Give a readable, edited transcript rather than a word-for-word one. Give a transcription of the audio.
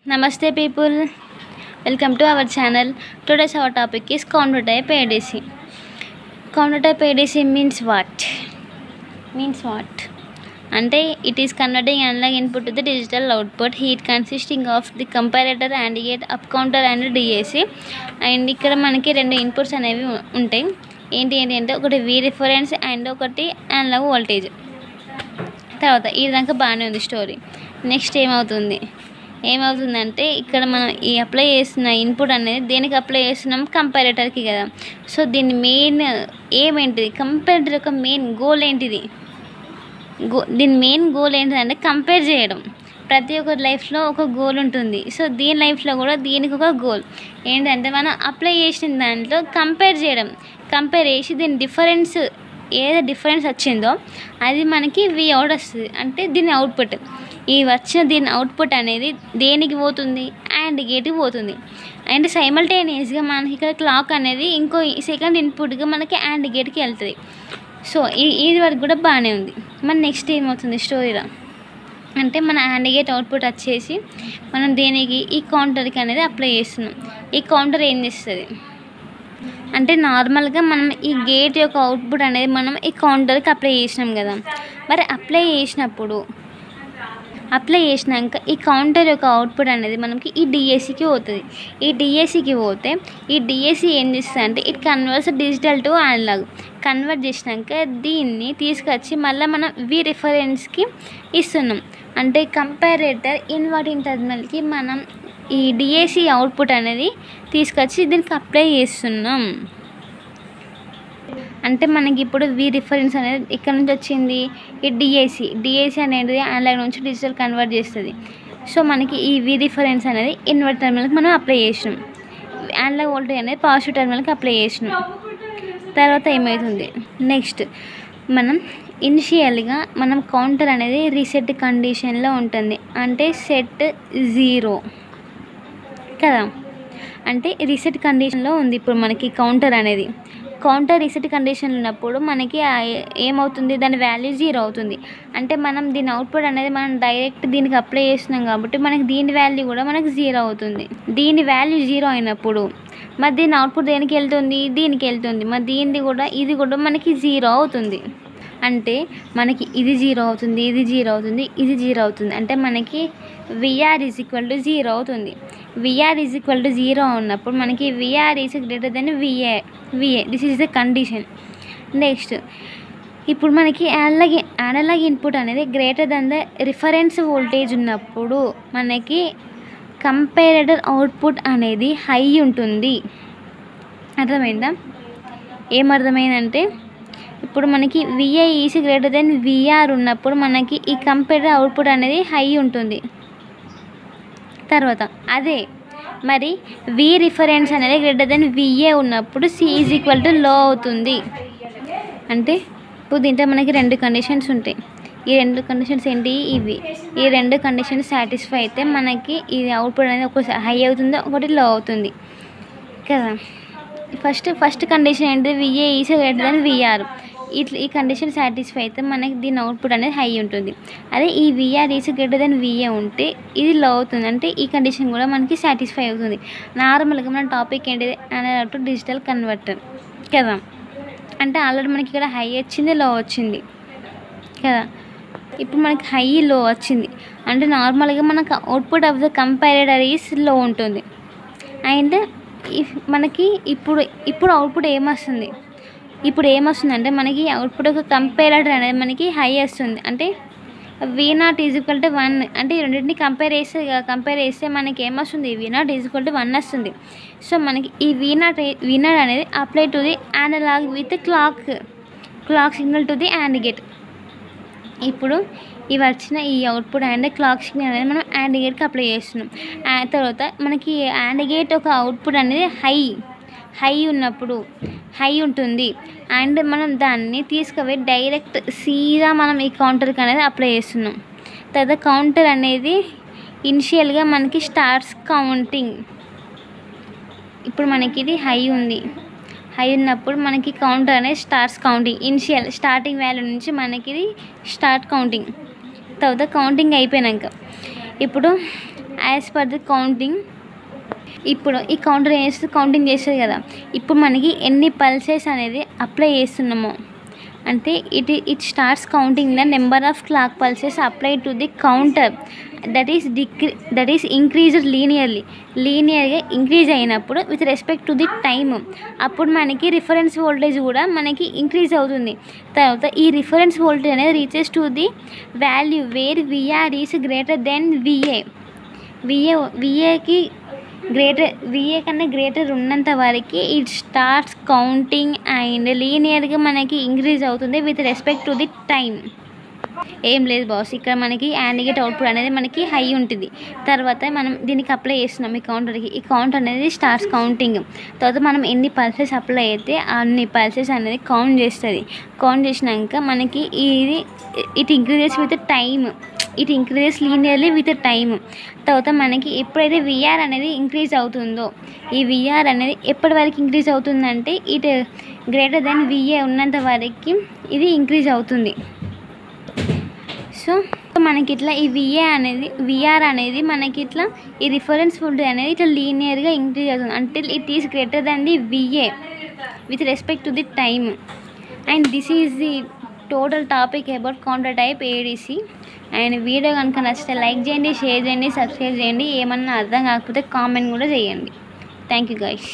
Namaste people, welcome to our channel. Today's our topic is counter type ADC. Counter type ADC means what? Ante it is converting analog input to the digital output. It consisting of the comparator, AND gate, up counter and DAC. And ఇక్కడ మనకి రెండు inputs అనేవి ఉంటాయి. ఏంటి అంటే ఒకటి V reference and ఒకటి analogue voltage. తర్వాత ఈ విధంగా బాగానే ఉంది స్టోరీ. నెక్స్ట్ ఏమవుతుందంటే ఇక్కడ మనం ఈ అప్లై చేస్తున్న ఇన్పుట్ అనేది దేనికి అప్లై చేస్తున్నాం, కంపారేటర్కి కదా. సో దీని మెయిన్ ఏమేంటిది, కంపారేటర్ యొక్క మెయిన్ గోల్ ఏంటిది, దీని మెయిన్ గోల్ ఏంటిదంటే కంపేర్ చేయడం. ప్రతి ఒక్క లైఫ్లో ఒక గోల్ ఉంటుంది. సో దీని లైఫ్లో కూడా దీనికి ఒక గోల్ ఏంటంటే మనం అప్లై చేసిన దాంట్లో కంపేర్ చేయడం. కంపేర్ చేసి దీని డిఫరెన్స్ ఏదో డిఫరెన్స్ వచ్చిందో అది మనకి వి అవుట్ వస్తుంది, అంటే దీని అవుట్పుట్. ఈ వచ్చిన దీని అవుట్పుట్ అనేది దేనికి పోతుంది, అండ్ గేట్కి పోతుంది. అండ్ సైమల్టేనియస్గా మనకి ఇక్కడ క్లాక్ అనేది ఇంకో సెకండ్ ఇన్పుట్గా మనకి అండ్ గేట్కి వెళ్తుంది. సో ఇది వరకు కూడా బాగానే ఉంది. మన నెక్స్ట్ ఏమవుతుంది స్టోరీలో అంటే మన అండ్ గేట్ అవుట్పుట్ వచ్చేసి మనం దేనికి ఈ కౌంటర్కి అనేది అప్లై చేస్తున్నాం. ఈ కౌంటర్ ఏం చేస్తుంది అంటే నార్మల్గా మనం ఈ గేట్ యొక్క అవుట్పుట్ అనేది మనం ఈ కౌంటర్కి అప్లై చేసినాం కదా. మరి అప్లై చేసినాక ఈ కౌంటర్ యొక్క అవుట్పుట్ అనేది మనకి ఈ డిఏసీకి పోతుంది. ఈ డిఏసీకి పోతే ఈ డిఏసీ ఏం చేస్తుంది అంటే it converts digital to analogue. Convert చేసినాక దీన్ని తీసుకొచ్చి మళ్ళీ మనం వి రిఫరెన్స్కి ఇస్తున్నాం. అంటే కంపారేటర్ ఇన్వర్టింగ్ టెర్మినల్కి మనం ఈ డిఏసీ అవుట్పుట్ అనేది తీసుకొచ్చి దీనికి అప్లై చేస్తున్నాం. అంటే మనకి ఇప్పుడు వి రిఫరెన్స్ అనేది ఇక్కడ నుంచి వచ్చింది, ఈ డిఏసీ అనేది అనలాగ్ నుంచి డిజిటల్ కన్వర్ట్ చేస్తుంది. సో మనకి ఈ వి రిఫరెన్స్ అనేది ఇన్వర్టర్ టెర్మినల్కి మనం అప్లై చేసినాం. అనలాగ్ వోల్టేజ్ అనేది పాజిటివ్ టెర్మినల్కి అప్లై చేసినాం. తర్వాత ఏమవుతుంది నెక్స్ట్ మనం ఇనిషియల్గా మనం కౌంటర్ అనేది రీసెట్ కండిషన్లో ఉంటుంది. అంటే సెట్ 0 కదా, అంటే రీసెట్ కండిషన్లో ఉంది ఇప్పుడు మనకి కౌంటర్ అనేది. కౌంటర్ రీసెట్ కండిషన్ ఉన్నప్పుడు మనకి ఏమవుతుంది, దాని వాల్యూ 0 అవుతుంది. అంటే మనం దీని అవుట్పుట్ అనేది మనం డైరెక్ట్ దీనికి అప్లై చేస్తున్నాం కాబట్టి మనకి దీని వాల్యూ కూడా మనకి 0 అవుతుంది. దీని వాల్యూ 0 అయినప్పుడు మరి దీని అవుట్పుట్ దేనికి వెళ్తుంది, దీనికి వెళ్తుంది. మరి ఇది కూడా మనకి 0 అవుతుంది. అంటే మనకి ఇది 0 అవుతుంది, ఇది 0 అవుతుంది, ఇది 0 అవుతుంది. అంటే మనకి VR = 0 అవుతుంది. VR = 0 ఉన్నప్పుడు మనకి VR is greater than VA. This is the condition. Next ఇప్పుడు మనకి అనలాగ్ ఇన్పుట్ అనేది greater than the reference voltage ఉన్నప్పుడు మనకి కంపారేటర్ అవుట్పుట్ అనేది హై ఉంటుంది. అర్థమైందా? ఏమర్థమైందంటే ఇప్పుడు మనకి VI is greater than VR ఉన్నప్పుడు మనకి ఈ కంపారేటర్ అవుట్పుట్ అనేది హై ఉంటుంది. తర్వాత అదే మరి V రిఫరెన్స్ అనేది గ్రేటర్ దెన్ VA ఉన్నప్పుడు C = లో అవుతుంది. అంటే ఇప్పుడు దీంట్లో మనకి రెండు కండిషన్స్ ఉంటాయి. ఈ రెండు కండిషన్స్ ఏంటి, ఇవి. ఈ రెండు కండిషన్స్ సాటిస్ఫై అయితే మనకి ఇది అవుట్పుట్ అనేది ఒకటి హై అవుతుంది, ఒకటి లో అవుతుంది కదా. ఫస్ట్ కండిషన్ ఏంటి, VA is greater than VR. ఈ కండిషన్ సాటిస్ఫై అయితే మనకి దీని అవుట్పుట్ అనేది హై ఉంటుంది. అదే ఈ VR is greater than VA ఉంటే ఇది లో అవుతుంది. అంటే ఈ కండిషన్ కూడా మనకి సాటిస్ఫై అవుతుంది. నార్మల్గా మన టాపిక్ ఏంటిది, అనలాగ్ టు డిజిటల్ కన్వర్టర్ కదా. అంటే ఆల్రెడీ మనకి ఇక్కడ హై వచ్చింది, లో వచ్చింది కదా. ఇప్పుడు మనకి హై లో వచ్చింది అంటే నార్మల్గా మనకు output of the comparator is low ఉంటుంది. అండ్ మనకి ఇప్పుడు అవుట్పుట్ ఏమొస్తుందంటే మనకి అవుట్పుట్ ఒక కంపారేటర్ అనేది మనకి హై వస్తుంది. అంటే V0 = 1. అంటే ఈ రెండింటిని కంపేర్ చేస్తే మనకి ఏమొస్తుంది, V0 = 1 వస్తుంది. సో మనకి ఈ V0 అనేది apply to the analogue with clock signal to the AND gate. ఇప్పుడు ఇవి వచ్చిన ఈ అవుట్పుట్ అండ్ క్లాక్ సిగ్నల్ అనేది మనం అండ్ గేట్కి అప్లై చేస్తున్నాం. తర్వాత మనకి అండ్ గేట్ ఒక అవుట్పుట్ అనేది హై ఉన్నప్పుడు హై ఉంటుంది. అండ్ మనం దాన్ని తీసుకుపోయి డైరెక్ట్ సీదా మనం ఈ కౌంటర్కి అనేది అప్లై చేస్తున్నాం. తర్వాత కౌంటర్ అనేది ఇనిషియల్గా మనకి స్టార్ట్స్ కౌంటింగ్. ఇప్పుడు మనకి ఇది హై ఉన్నప్పుడు మనకి కౌంటర్ అనేది స్టార్ట్స్ కౌంటింగ్. స్టార్టింగ్ వాల్యూ నుంచి మనకి ఇది స్టార్ట్ కౌంటింగ్. తర్వాత కౌంటింగ్ అయిపోయినాక ఇప్పుడు యాజ్ పర్ ది కౌంటింగ్. ఇప్పుడు ఈ కౌంటర్ చేస్తే కౌంటింగ్ చేస్తుంది కదా, ఇప్పుడు మనకి ఎన్ని పల్సెస్ అనేది అప్లై చేస్తున్నామో అంటే it starts counting the number of clock pulses apply to the counter that is increased లీనియర్గా ఇంక్రీజ్ అయినప్పుడు with respect to the time. అప్పుడు మనకి రిఫరెన్స్ వోల్టేజ్ కూడా మనకి ఇంక్రీజ్ అవుతుంది. తర్వాత ఈ రిఫరెన్స్ వోల్టేజ్ అనేది reaches to the value where V R is greater than విఏకి విఏ కన్నా గ్రేటర్ ఉన్నంత వరకు ఇట్ స్టార్ట్స్ కౌంటింగ్ అండ్ లీనియర్గా మనకి ఇంక్రీజ్ అవుతుంది with respect to the time. ఏం లేదు బాస్, ఇక్కడ మనకి యాండ్ గేట్ అవుట్పుట్ అనేది మనకి హై ఉంటుంది. తర్వాత మనం దీనికి అప్లై చేస్తున్నాం ఈ కౌంటర్కి. ఈ కౌంటర్ అనేది స్టార్ట్స్ కౌంటింగ్. తర్వాత మనం ఎన్ని పల్సెస్ అప్లై అయితే అన్ని పల్సెస్ అనేది కౌంట్ చేస్తుంది. కౌంట్ చేసినాక మనకి it increases with time, it increases linearly with time. తర్వాత మనకి ఎప్పుడైతే విఆర్ అనేది ఇంక్రీజ్ అవుతుందో, ఈ విఆర్ అనేది ఎప్పటి వరకు ఇంక్రీజ్ అవుతుందంటే ఇట్ గ్రేటర్ దెన్ విఏ ఉన్నంత వరకు ఇది ఇంక్రీజ్ అవుతుంది. సో మనకి ఇట్లా ఈ విఆర్ అనేది మనకి ఇట్లా ఈ రిఫరెన్స్ వోల్టేజ్ అనేది ఇట్లా లీనియర్గా ఇంక్రీజ్ అవుతుంది until it is greater than the VA with respect to the time. And this is the total topic about counter type ADC. And video కనుక నచ్చితే లైక్ చేయండి, షేర్ చేయండి, సబ్స్క్రైబ్ చేయండి. ఏమన్నా అర్థం కాకపోతే కామెంట్ కూడా చేయండి. Thank you guys.